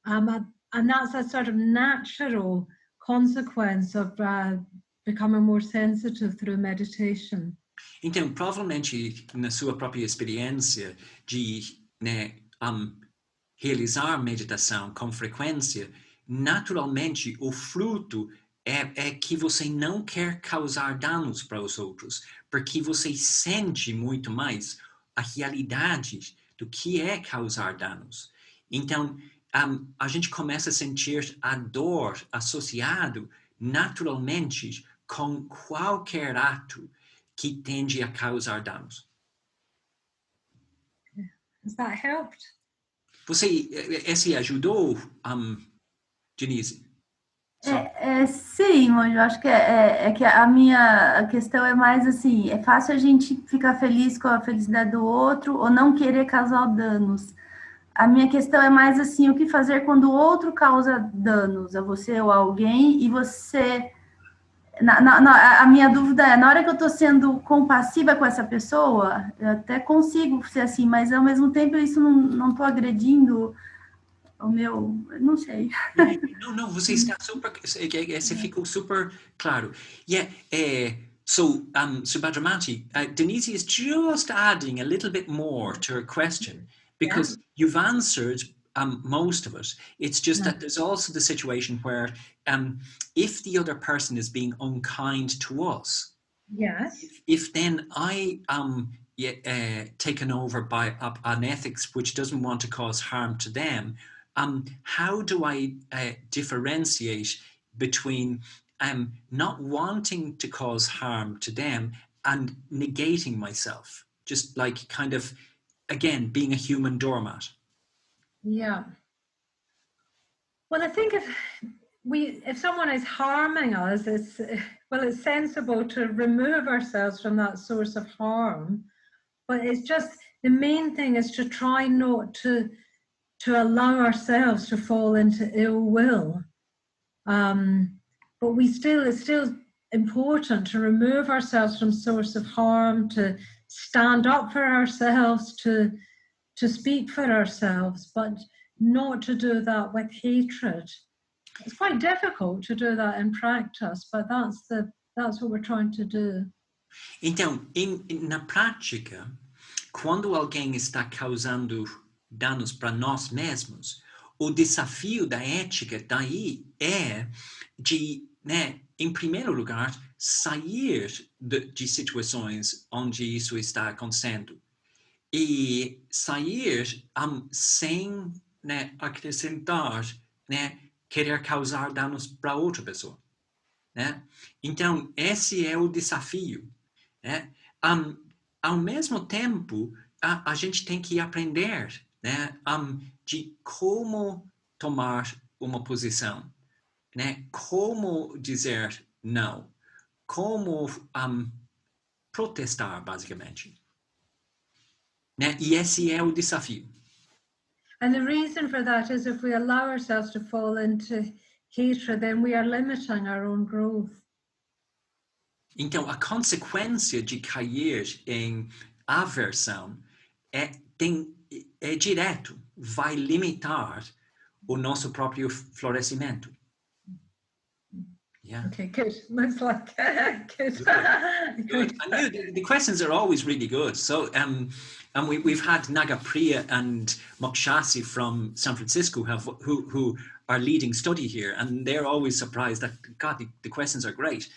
And that's a sort of natural consequence of becoming more sensitive through meditation. Então, provavelmente, na sua própria experiência de, né, realizar meditação com frequência, naturalmente o fruto é que você não quer causar danos para os outros, porque você sente muito mais a realidade do que é causar danos. Então, a gente começa a sentir a dor associado naturalmente com qualquer ato que tende a causar danos. Has that helped? Esse ajudou, Denise? Sim, mas eu acho que que a questão é mais assim, é fácil a gente ficar feliz com a felicidade do outro ou não querer causar danos. A minha questão é mais assim, o que fazer quando o outro causa danos a você ou a alguém e você... a minha dúvida é, na hora que eu estou sendo compassiva com essa pessoa, eu até consigo ser assim, mas ao mesmo tempo isso não estou agredindo o meu... não sei. Não, você está super... Você ficou super claro. So, Subhadramati, Denise is just adding a little bit more to her question, because you've answered most of it. It's just that there's also the situation where if the other person is being unkind to us, if then I taken over by an ethics which doesn't want to cause harm to them, how do I differentiate between not wanting to cause harm to them and negating myself, just like kind of, again, being a human doormat? Yeah. Well, I think if someone is harming us, it's sensible to remove ourselves from that source of harm. But it's just, the main thing is to try not to allow ourselves to fall into ill will. But it's still important to remove ourselves from source of harm, to stand up for ourselves, to speak for ourselves, but not to do that with hatred. It's quite difficult to do that in practice, but that's what we're trying to do. Então, na prática, quando alguém está causando danos para nós mesmos, o desafio da ética daí é de, né, em primeiro lugar, sair de situações onde isso está acontecendo. E sair sem, né, acrescentar, né, querer causar danos para outra pessoa. Né? Então, esse é o desafio. Né? Ao mesmo tempo, a gente tem que aprender, né, de como tomar uma posição, né? Como dizer não, como protestar, basicamente. Né? E esse é o desafio. And the reason for that is if we allow ourselves to fall into hatred, then we are limiting our own growth. Então, a consequência de cair em aversão é direto, vai limitar o nosso próprio florescimento. Yeah. Okay, good. Looks like good. Good. I knew the questions are always really good. So, and we've had Nagapriya and Mokshasi from San Francisco who are leading study here, and they're always surprised that, God, the questions are great.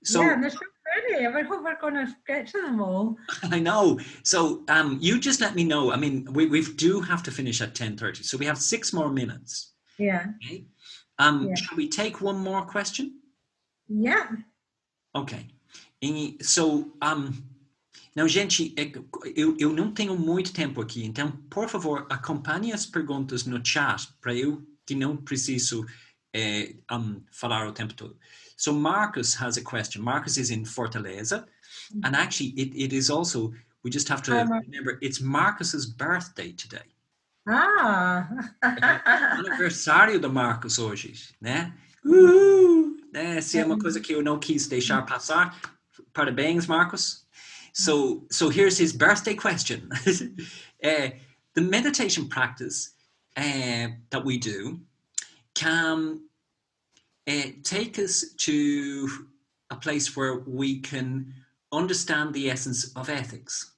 So, yeah, they're so pretty. I hope we're going to get to them all. I know. So, you just let me know. I mean, we do have to finish at 10:30, so we have 6 more minutes. Yeah. Okay. Shall we take one more question? Yeah. Ok. So, não, gente, eu não tenho muito tempo aqui, então, por favor, acompanhe as perguntas no chat para eu que não preciso falar o tempo todo. So Marcus has a question. Marcus is in Fortaleza, and actually it is also, we just have to remember, it's Marcus's birthday today. Aniversário do Marcos hoje, né? Né? Se é uma coisa que eu não quis deixar passar, parabéns, Marcos. So here's his birthday question. The meditation practice that we do can take us to a place where we can understand the essence of ethics.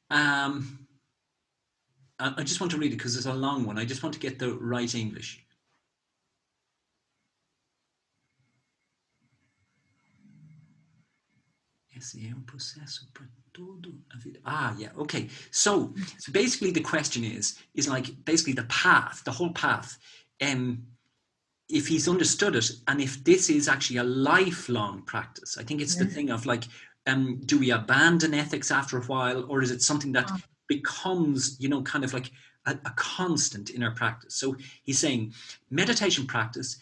I just want to read it because it's a long one. I just want to get the right English. Esse é processo para toda a vida. Yeah, okay. So basically the question is like basically the path, the whole path. If he's understood it, and if this is actually a lifelong practice, I think it's the thing of like, do we abandon ethics after a while, or is it something that becomes, kind of like a constant in our practice? So he's saying meditation practice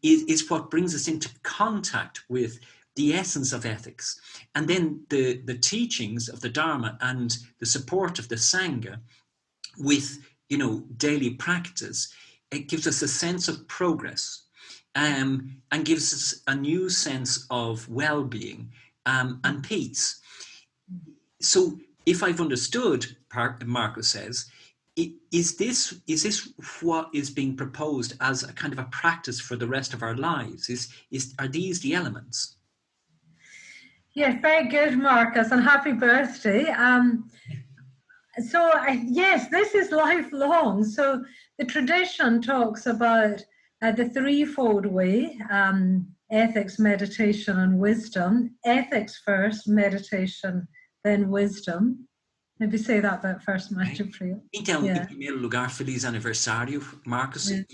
is what brings us into contact with the essence of ethics. And then the teachings of the Dharma and the support of the Sangha with, daily practice, it gives us a sense of progress and gives us a new sense of well-being and peace. So if I've understood, Marcus says, is this what is being proposed as a kind of a practice for the rest of our lives? Are these the elements? Yes, very good, Marcus, and happy birthday. Yes, this is lifelong. So the tradition talks about the threefold way, ethics, meditation, and wisdom. Ethics first, meditation, then wisdom. Maybe say that bit first, Master Priya. Então, em primeiro lugar, feliz aniversário, Marcos. E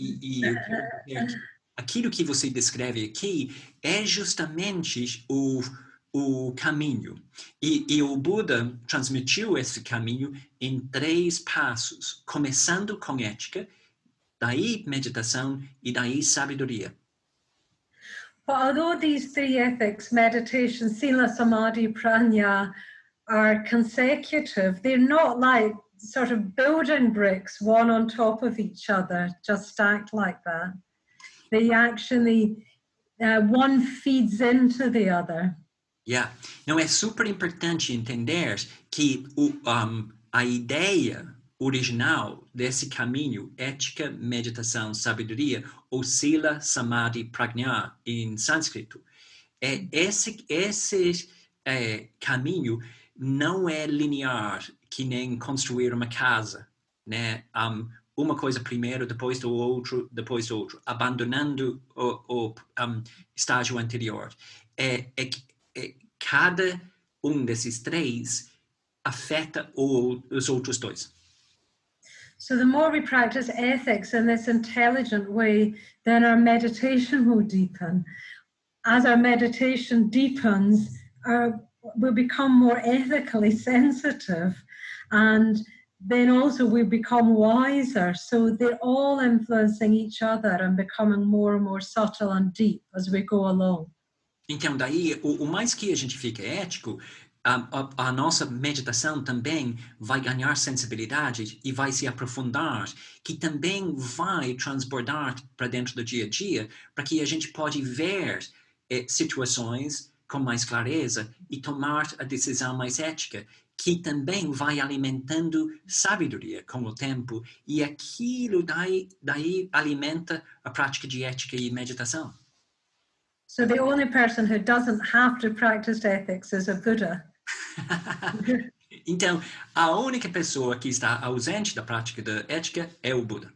eu quero dizer que aquilo que você descreve aqui é justamente o caminho. E o Buda transmitiu esse caminho em 3 passos, começando com ética, daí meditação e daí sabedoria. But although these 3 ethics, meditation, sila, samadhi, prajna, are consecutive, they're not like sort of building bricks, one on top of each other, just stacked like that. They actually, one feeds into the other. Yeah. Não, é super importante entender que a ideia original desse caminho, ética, meditação, sabedoria, ou sila, samadhi, prajna em sânscrito, esse caminho não é linear, que nem construir uma casa, né? Uma coisa primeiro, depois do outro, abandonando o estágio anterior. Cada desses 3 afeta os outros 2. So the more we practice ethics in this intelligent way, then our meditation will deepen. As our meditation deepens, we'll become more ethically sensitive, and then also we become wiser. So they're all influencing each other and becoming more and more subtle and deep as we go along. Então, daí, o mais que a gente fica ético, a nossa meditação também vai ganhar sensibilidade e vai se aprofundar, que também vai transbordar para dentro do dia a dia, para que a gente pode ver situações com mais clareza e tomar a decisão mais ética, que também vai alimentando sabedoria com o tempo, e aquilo daí alimenta a prática de ética e meditação. So the only person who doesn't have to practice ethics is a Buddha. Então, a única pessoa que está ausente da prática da ética é o Buda.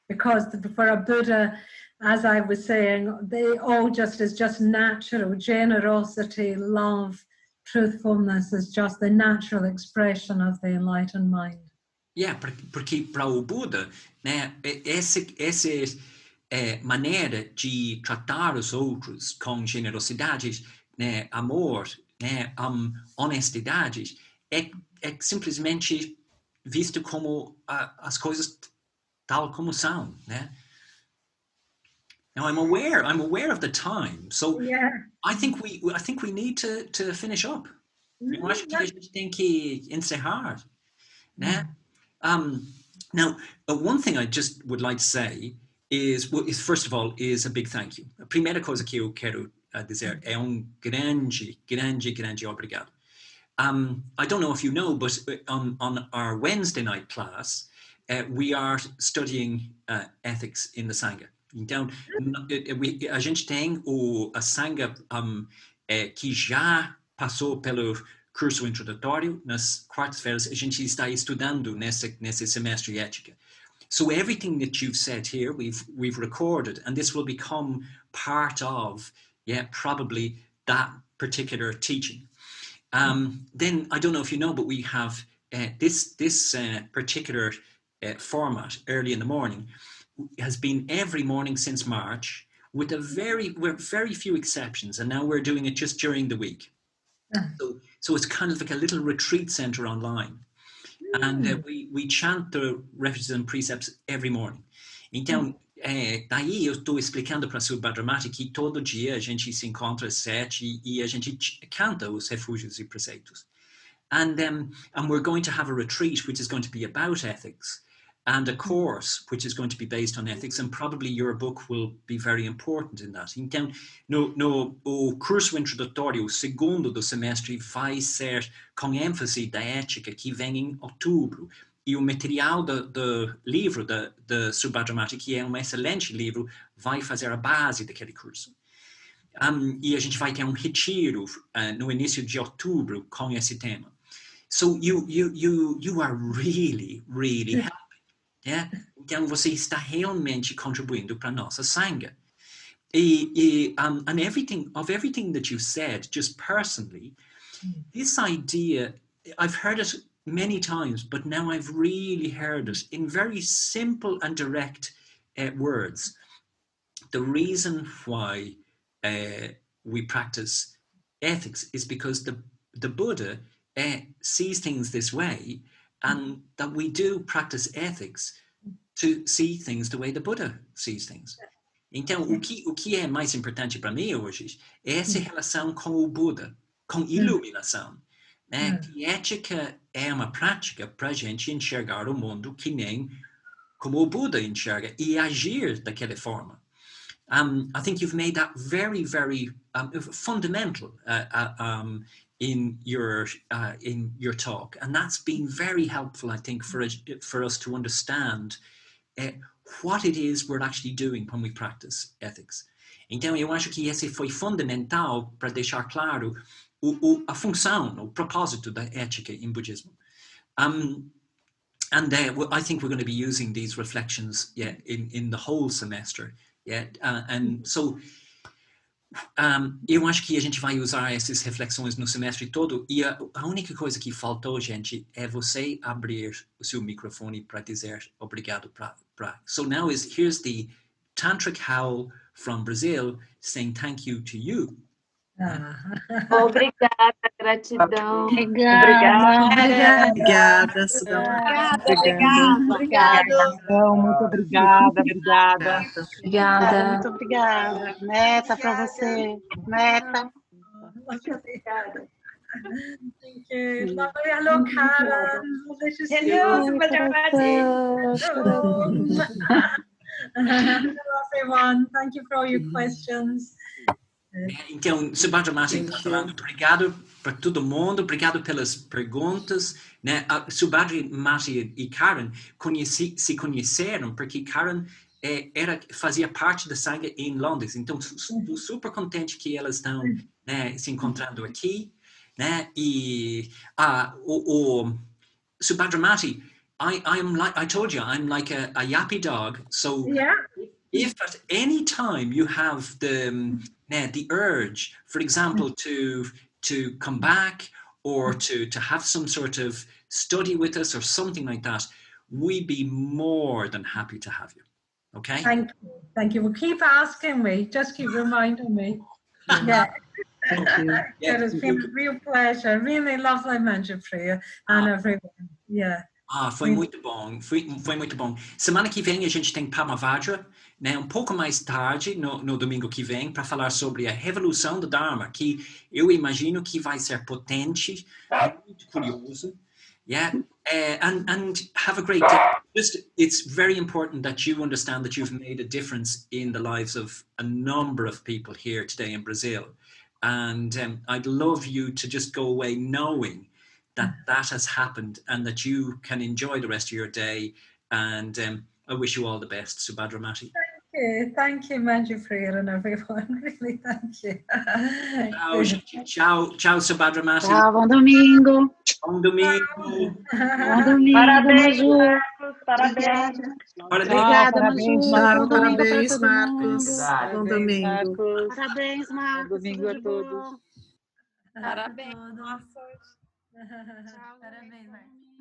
Because for a Buddha, as I was saying, they all is just natural. Generosity, love, truthfulness is just the natural expression of the enlightened mind. Yeah, porque para o Buda, né, essa maneira de tratar os outros com generosidade, né, amor, né, honestidade, é simplesmente visto como as coisas tal como são, né? Now I'm aware of the time, so yeah. I think we need to finish up. Eu acho que a gente tem que encerrar, né? Now, one thing I just would like to say is first of all, is a big thank you. A primeira coisa que eu quero dizer é grande, grande, grande obrigado. I don't know if you know, but on our Wednesday night class, we are studying ethics in the Sangha. Então, a gente tem a Sangha que já passou pelo curso introdutório. Nas quartas-feiras, a gente está estudando nesse semestre ética. So everything that you've said here, we've recorded, and this will become part of, probably that particular teaching. Then, I don't know if you know, but we have this particular format early in the morning has been every morning since March, with very few exceptions, and now we're doing it just during the week. So it's kind of like a little retreat center online. And we chant the refuges and precepts every morning. Então, daí eu estou explicando para a Subhadramati que todo dia a gente se encontra às 7 e a gente canta os refúgios e preceitos. And we're going to have a retreat which is going to be about ethics, and a course which is going to be based on ethics, and probably your book will be very important in that. Então, o curso introdutório, o segundo do semestre, vai ser com ênfase da ética, que vem em outubro. E o material do livro da Subhadramati, que é excelente livro, vai fazer a base daquele curso. E a gente vai ter retiro no início de outubro com esse tema. So you are really, really helping. Yeah? Então você está realmente contribuindo para a nossa Sangha. And everything that you said, just personally, this idea, I've heard it many times, but now I've really heard it in very simple and direct words. The reason why we practice ethics is because the Buddha sees things this way, and that we do practice ethics to see things the way the Buddha sees things. Então, o que é mais importante para mim hoje é essa relação com o Buda, com iluminação. Né? Que ética é uma prática para a gente enxergar o mundo que nem como o Buda enxerga e agir daquela forma. I think you've made that very, very fundamental in your talk, and that's been very helpful, I think, for us to understand what it is we're actually doing when we practice ethics. Então, eu acho que esse foi fundamental para deixar claro a função, o propósito da ética em budismo. And I think we're going to be using these reflections in the whole semester. And so, eu acho que a gente vai usar essas reflexões no semestre todo, e a única coisa que faltou, gente, é você abrir o seu microfone para dizer obrigado para. So now here's the tantric howl from Brazil saying thank you to you. Obrigada, gratidão. Obrigada. Obrigada, Muito obrigada, obrigada. Obrigada. Muito obrigada. Meta para você. Meta. Muito obrigada. Thank you. Lovely. Hello, Karen. Lovely to see you. Hello, Subhadramati. Hello, everyone. Thank you for all your questions. Então, Subhadramati está falando obrigado para todo mundo, obrigado pelas perguntas. Né? Subhadramati e Karen se conheceram porque Karen fazia parte da Sangha em Londres. Então, estou super contente que elas estão se encontrando aqui. Né? E Subhadramati, I told you, I'm like a yappy dog. So if at any time you have the urge, for example, to come back or to have some sort of study with us or something like that, we'd be more than happy to have you. Okay? Thank you. Well, keep asking me. Just keep reminding me. Yeah. Thank you. It has been a real pleasure. Really lovely, Manjupriya, and everyone. Yeah. Foi muito bom, foi muito bom. Semana que vem a gente tem Pamavajra, né? Um pouco mais tarde, no domingo que vem, para falar sobre a revolução do Dharma, que eu imagino que vai ser potente, muito curioso. Yeah, and have a great day. It's very important that you understand that you've made a difference in the lives of a number of people here today in Brazil. And I'd love you to just go away knowing that has happened and that you can enjoy the rest of your day. And I wish you all the best, Subhadramati. Thank you, Manjufrier and everyone. Really, thank you. Ciao, Subhadramati. Tchau, bom domingo. Bom domingo. Bom domingo, Parabéns, Maju. Marcos. Parabéns. Obrigada, Maju. Marcos. Bom domingo para Parabéns, todo Marcos. mundo. Bom domingo. Marcos. Parabéns, Marcos. Bom domingo a Tudo de todos. bom. Parabéns. Boa sorte. Parabéns, Marcos.